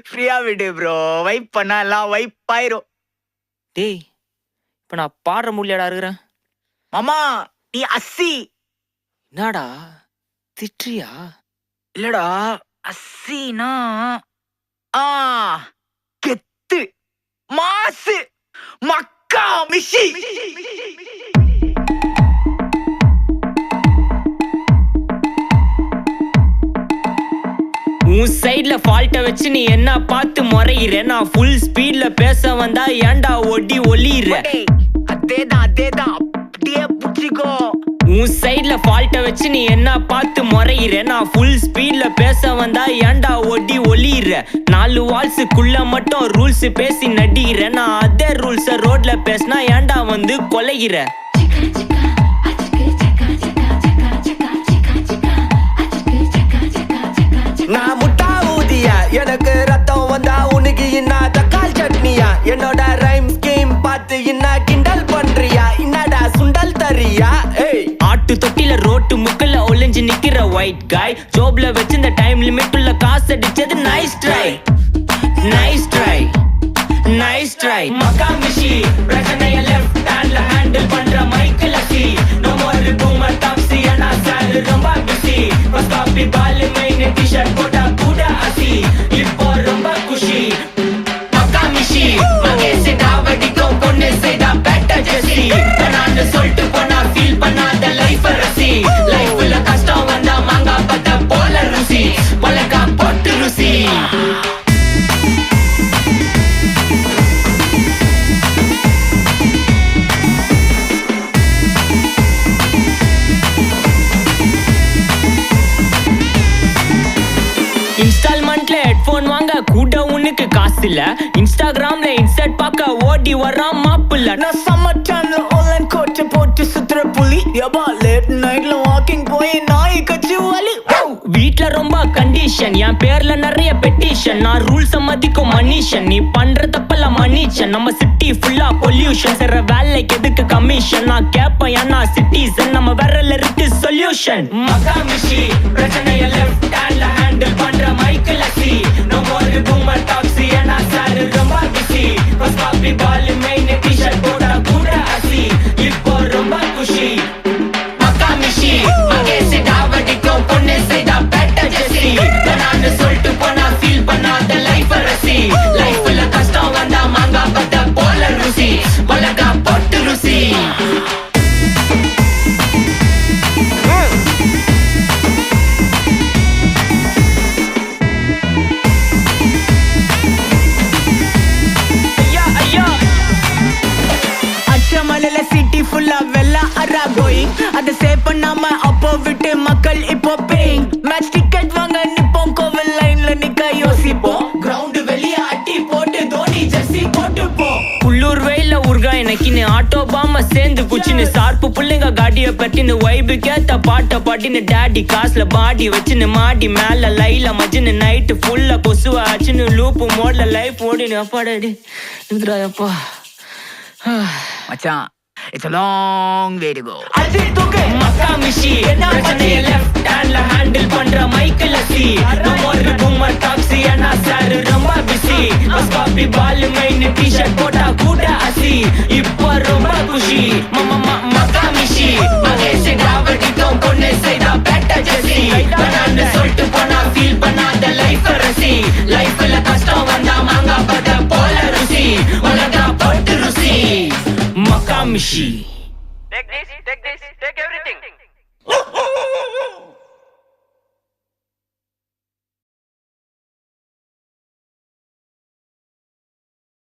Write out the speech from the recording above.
ஃப்ரீயா விடு bro. Vibe பண்ணா எல்லாம் வைப் ஆயிரும். டேய் இப்ப நான் பாடுற முடியாடா இருக்கிறேன். மாமா நீ அஸ்ஸி. என்னடா திட்றியா? இல்லடா அஸ்ஸினா கெத்து மாசு மக்கா மிஷி. உன் சைட்ல ஃபால்ட்ட வச்சு நீ என்ன பார்த்து முறையிற. நான் ஃபுல் ஸ்பீட்ல பேச வந்தா ஏன்டா ஒடி ஒளியிற. அதேதான் அப்படியே புடிச்சுக்கோ. உன் சைட்ல ஃபால்ட்ட வச்சு நீ என்ன பார்த்து முறையிற. நான் ஃபுல் ஸ்பீட்ல பேச வந்தா ஏன்டா ஒடி ஒளியிற. 4 வால்ஸுக்குள்ள மட்டும் ரூல்ஸ் பேசி நடிகிற. நான் அதே ரூல்ஸ ரோட்ல பேசினா ஏன்டா வந்து கொலைகிற. நான் முட்டா ஊதியா எனக்கு ரத்தம் வந்தா உனக்கு என்ன தக்காளி சட்னியா. என்னோட ரைம் ஸ்கீம் பார்த்து என்ன கிண்டல் பண்றியா. என்னடா சுண்டல் தரியா. ஆட்டு தொட்டில ரோட்டு முக்கல ஒளிஞ்சு நிக்கிற ஒயிட் காய். ஜோப்ல வச்சிருந்த டைம் லிமிட் உள்ள காசு அடிச்சது nice try nice try nice try. மக்கா மிஷி பிரச்சனைய லெஃப்ட் ஹேண்ட்ல ஹேண்டில் பண்ற மைக்கேல் அசி. நோ மோர் பூமர் டாக்ஸி அண்ணா சார் ரொம்ப பிஸி. ஃபர்ஸ்ட் காப்பி பால் மெயின் டி-ஷர்ட் போட்டா கூட அசி. இப்போ ரொம்ப குஷி மக்கா மிஷி. மகேஷ் டாவடிக்கும் பொண்ணு செய்தா பெட்டர் ஜெசி. நான் சொல்லிட்டு போனா ஃபீல் பண்ணாத லைஃப் ரசி. லைஃப்ல கஷ்டம் வந்தா மாங்கா பத்த போல ருசி. மொளகா போட்டு ருசி. இன்ஸ்டால்மெண்ட்ல ஹெட்போன் வாங்க கூட உனக்கு காசு இல்ல. இன்ஸ்டாகிராம்ல இன்ஸ்டன்ட் பார்க்க ஓடி வரான் மாப்பிள்ள. நான் சம்மர் டைம்ல ஆன்லைன் கோட்டை போட்டு சுத்துற புலி. யபா லேட் நைட்ல வாக்கிங் போய் நாய் கச்சி வலி. வீட்ல ரொம்ப கண்டிஷன். என் பேர்ல நிறைய பெட்டிஷன். நான் ரூல்ஸ் மதிக்கும் மனுஷன். நீ பண்ற தப்பெல்லாம் மன்னிச்சன். நம்ம சிட்டி ஃபுல்லா பொல்யூஷன். செய்ற வேலைக்கு எதுக்கு கமிஷன். நான் கேப்பேன் ஏன்னா சிட்டிசன். நம்ம விரல்ல இருக்கு சொல்யூஷன். மக்கா மிஷி பிரச்சனைய லெஃப்ட் ஹேண்ட்ல ஹேண்டில் பண்ற மைக்கேல் அசி. நோ மோர் பூமர் டாக்ஸி அண்ணா சார் ரொம்ப பிஸி. ஃபர்ஸ்ட் காப்பி பால் மெயின் டி-ஷர்ட் போட்டா கூட அசி. இப்போ ரொம்ப குஷி மக்கா மிஷி. மகேஷ் டாவடிக்கும் பொண்ணு செய்தா பெட்டர் ஜெசி. நான் சொல்லிட்டு போனா ஃபீல் பண்ணாத லைஃப் ரசி. லைஃப்ல கஷ்டம் வந்தா மாங்கா பத்த போல ருசி. மொளகா போட்டு ருசி. அச்சமலையில சிட்டி ஃபுல்லா வெள்ளா அரா கோயிங். அதை சேவ் பண்ணாம அப்போ விட்டு மக்கள் இப்போ பேயிங். மேட்ச் டிக்கெட் வாங்க நிப்போம் கோவில் லைன்ல நிக்க யோசிப்போம். கிரவுண்ட் வெளிய அட்டி போட்டு தோனி ஜெர்சி போட்டு போ. உள்ளூர் வெயில உருகா எனக்குன்னு ஆட்டோ பாம சேர்ந்து குச்சின்னு. சார்பு புள்ளைங்க காடிய பட்டின்னு வைபு கேத்த பாட்ட பாட்டின்னு. டேடி காசுல பாடி வச்சுன்னு மாடி மேல லைல மஜின்னு. நைட்டு ஃபுல்லா கொசுவா ஆச்சுன்னு. லூப்பு மோட்ல லைஃப் ஓடினு. அப்பாடாடி அப்பா மச்சான் it's a long way to go. அது தூக்கு மக்கா மிஷி. பிரச்சனைய லெஃப்ட் ஹேண்ட்ல ஹேண்டில் பண்ற மைக்கேல் அசி. நோ மோர் பூமர் டாக்ஸி அண்ணா சார் ரொம்ப பிஸி. ஃபர்ஸ்ட் காப்பி பால் மெயின் டி-ஷர்ட் போட்டா கூட அசி. இப்போ ரொம்ப குஷி மக்கா மிஷி. மகேஷ் டாவடிக்கும் பொண்ணு செய்தா பெட்டர் ஜெசி. நான் சொல்லிட்டு போனா ஃபீல் பண்ணாத லைஃப் ரசி. லைஃப்ல கஷ்டம் வந்தா மாங்கா பத்த போல ருசி. மொளகா போட்டு ருசி மக்கா மிஷி. Take this.